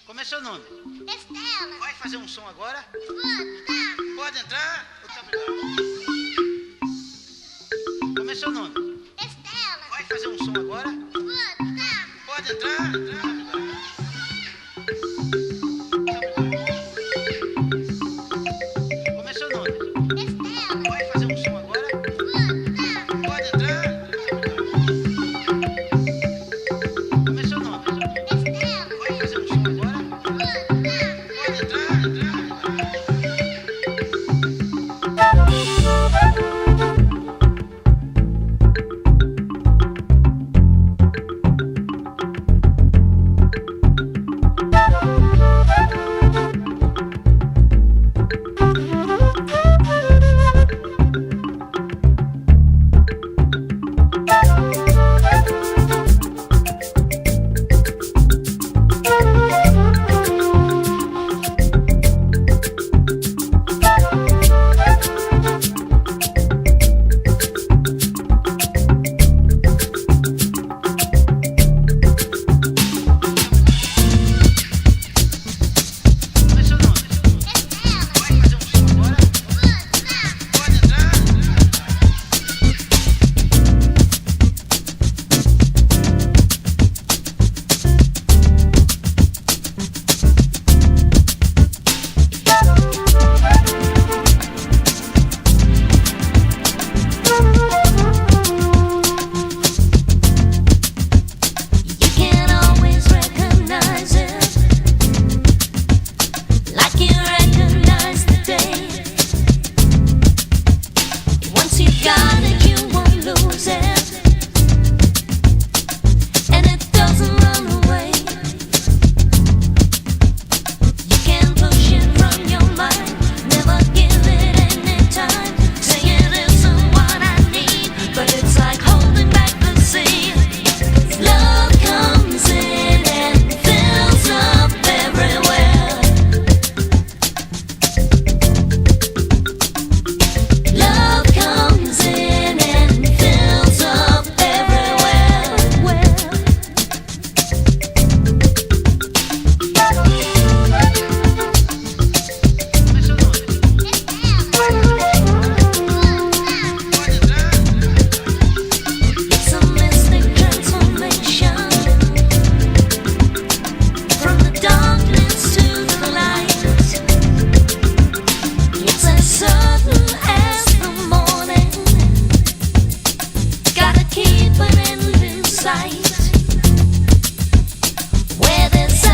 Como é seu nome? Estela. Vai fazer um som agora? Vou. Pode entrar? Muito obrigado. Como é seu nome? Estela. Vai fazer um som agora? Vou. Pode entrar? Como é seu nome? Estela. Vai fazer um som agora? Vou. Pode entrar? Como é seu nome? Estela. Vai fazer um som agora? Pode entrar? Where there's